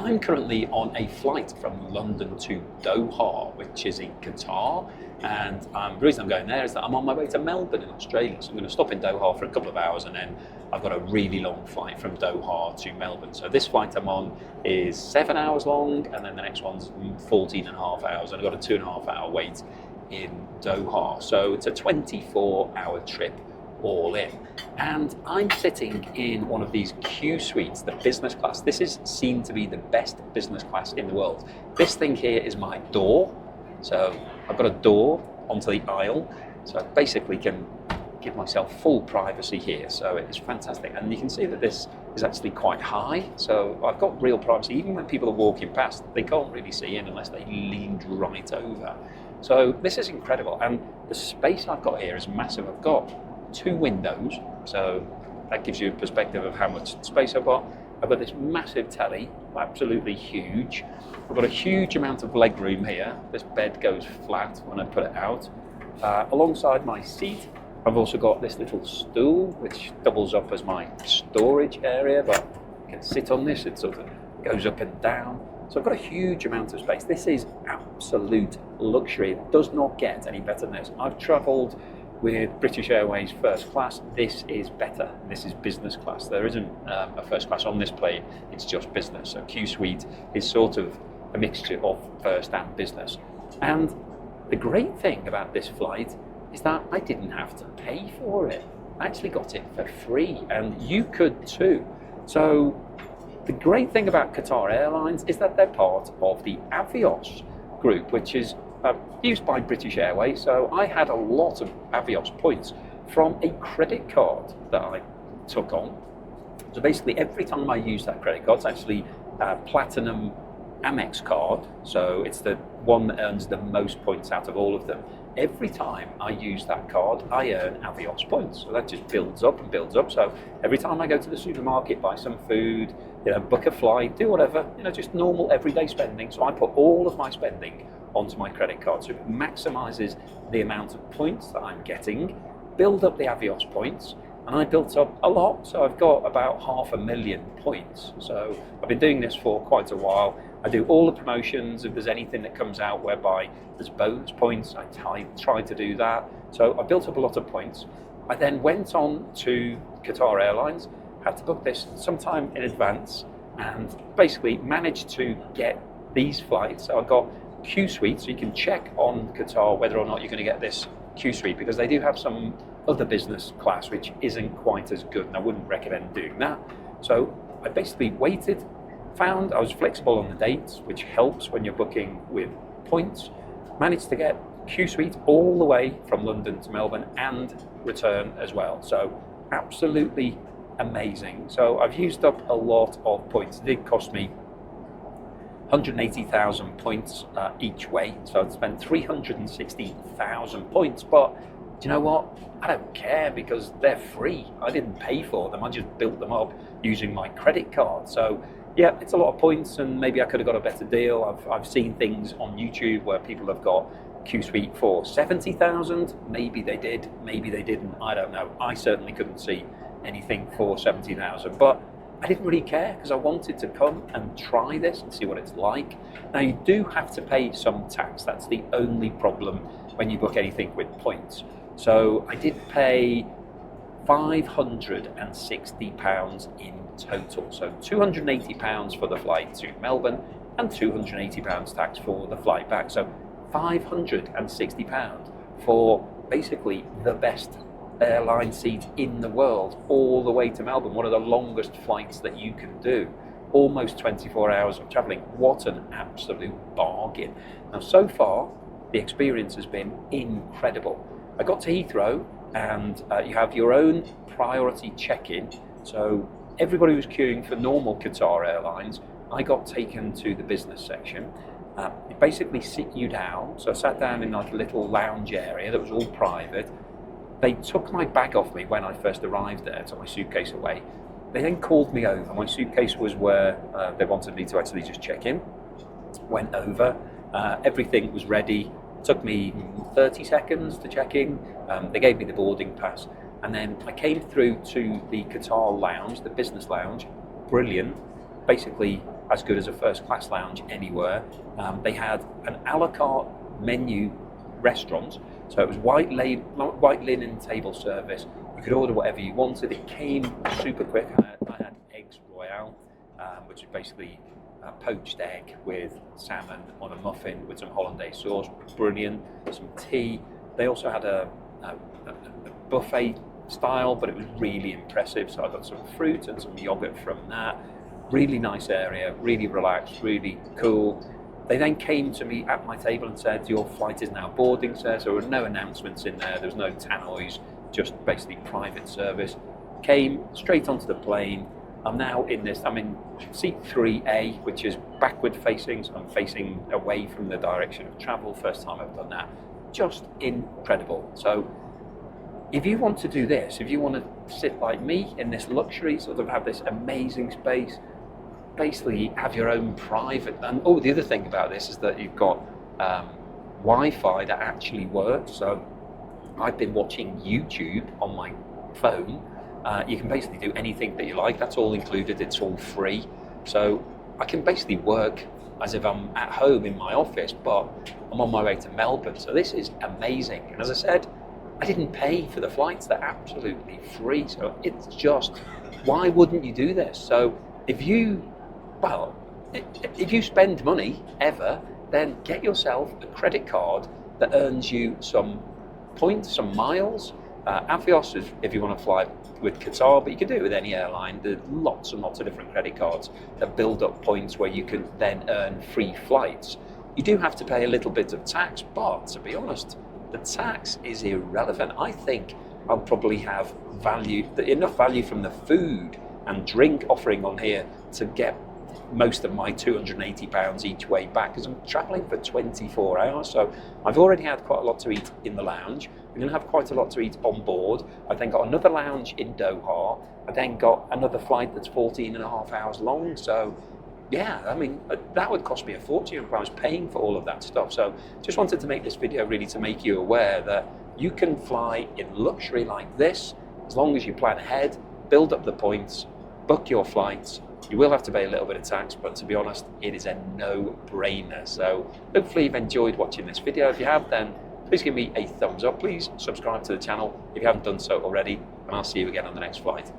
I'm currently on a flight from London to Doha, which is in Qatar. And the reason I'm going there is that I'm on my way to Melbourne in Australia. So I'm going to stop in Doha for a couple of hours, and then I've got a really long flight from Doha to Melbourne. So this flight I'm on is 7 hours long, and then the next one's 14 and a half hours. And I've got a 2.5 hour wait in Doha. So it's a 24-hour trip all in. And I'm sitting in one of these QSuites, the business class. This is seen to be the best business class in the world. This thing here is my door. So I've got a door onto the aisle. So I basically can give myself full privacy here. So it's fantastic. And you can see that this is actually quite high. So I've got real privacy. Even when people are walking past, they can't really see in unless they leaned right over. So this is incredible. And the space I've got here is massive. I've got 2 windows, so that gives you a perspective of how much space I've got. I've got this massive telly, absolutely huge. I've got a huge amount of leg room here. This bed goes flat when I put it out. Alongside my seat, I've also got this little stool, which doubles up as my storage area, but I can sit on this, it sort of goes up and down. So I've got a huge amount of space. This is absolute luxury. It does not get any better than this. I've travelled with British Airways first class. This is better. This is business class. There isn't a first class on this plane, it's just business. So QSuite is sort of a mixture of first and business. And the great thing about this flight is that I didn't have to pay for it. I actually got it for free, and you could too. So the great thing about Qatar Airlines is that they're part of the Avios group, which is used by British Airways. So I had a lot of Avios points from a credit card that I took on. So basically every time I use that credit card, it's actually a platinum Amex card. So it's the one that earns the most points out of all of them. Every time I use that card, I earn Avios points. So that just builds up and builds up. So every time I go to the supermarket, buy some food, book a flight, do whatever, just normal everyday spending. So I put all of my spending onto my credit card, so it maximises the amount of points that I'm getting, build up the Avios points, and I built up a lot, so I've got about 500,000 points. So I've been doing this for quite a while. I do all the promotions. If there's anything that comes out whereby there's bonus points, I try to do that. So I built up a lot of points. I then went on to Qatar Airlines, had to book this sometime in advance, and basically managed to get these flights. So I got QSuite, so you can check on Qatar whether or not you're going to get this QSuite, because they do have some other business class which isn't quite as good, and I wouldn't recommend doing that. So I basically waited, found I was flexible on the dates, which helps when you're booking with points, managed to get QSuite all the way from London to Melbourne and return as well. So absolutely amazing. So I've used up a lot of points. It did cost me 180,000 points each way, so I'd spent 360,000 points, but do you know what? I don't care because they're free. I didn't pay for them, I just built them up using my credit card. So yeah, it's a lot of points, and maybe I could have got a better deal. I've seen things on YouTube where people have got QSuite for 70,000. Maybe they did, maybe they didn't, I don't know. I certainly couldn't see anything for 70,000, but I didn't really care because I wanted to come and try this and see what it's like. Now you do have to pay some tax. That's the only problem when you book anything with points. So I did pay £560 in total. So £280 for the flight to Melbourne and £280 tax for the flight back. So £560 for basically the best airline seat in the world all the way to Melbourne, one of the longest flights that you can do, almost 24 hours of travelling. What an absolute bargain. Now so far the experience has been incredible. I got to Heathrow, and you have your own priority check-in, so everybody was queuing for normal Qatar Airlines. I got taken to the business section. They basically sit you down, so I sat down in like a little lounge area that was all private. They took my bag off me when I first arrived there, took my suitcase away. They then called me over. My suitcase was where they wanted me to actually just check in. Went over, everything was ready. Took me 30 seconds to check in. They gave me the boarding pass. And then I came through to the Qatar lounge, the business lounge. Brilliant. Basically as good as a first class lounge anywhere. They had an a la carte menu restaurant, so it was white linen table service. You could order whatever you wanted. It came super quick. I had eggs royale, which is basically a poached egg with salmon on a muffin with some hollandaise sauce. Brilliant. Some tea. They also had a buffet style, but it was really impressive. So I got some fruit and some yogurt from that. Really nice area, really relaxed, really cool. They then came to me at my table and said, your flight is now boarding, sir. So there were no announcements in there. There was no tannoys, just basically private service. Came straight onto the plane. I'm in seat 3A, which is backward facing, so I'm facing away from the direction of travel. First time I've done that. Just incredible. So if you want to do this, if you want to sit like me in this luxury, sort of have this amazing space, basically have your own private, and the other thing about this is that you've got Wi-Fi that actually works. So I've been watching YouTube on my phone. You can basically do anything that you like. That's all included. It's all free. So I can basically work as if I'm at home in my office, but I'm on my way to Melbourne. So this is amazing. And as I said, I didn't pay for the flights. They're absolutely free. So it's just, why wouldn't you do this? So if you spend money ever, then get yourself a credit card that earns you some points, some miles. Avios is if you want to fly with Qatar, but you can do it with any airline. There's lots and lots of different credit cards that build up points where you can then earn free flights. You do have to pay a little bit of tax, but to be honest, the tax is irrelevant. I think I'll probably have enough value from the food and drink offering on here to get most of my £280 each way back, because I'm travelling for 24 hours. So I've already had quite a lot to eat in the lounge. I'm going to have quite a lot to eat on board. I've then got another lounge in Doha. I then got another flight that's 14 and a half hours long. So yeah, I mean, that would cost me a fortune if I was paying for all of that stuff. So just wanted to make this video really to make you aware that you can fly in luxury like this as long as you plan ahead, build up the points, book your flights. You will have to pay a little bit of tax, but to be honest, it is a no-brainer. So hopefully you've enjoyed watching this video. If you have, then please give me a thumbs up. Please subscribe to the channel if you haven't done so already, and I'll see you again on the next flight.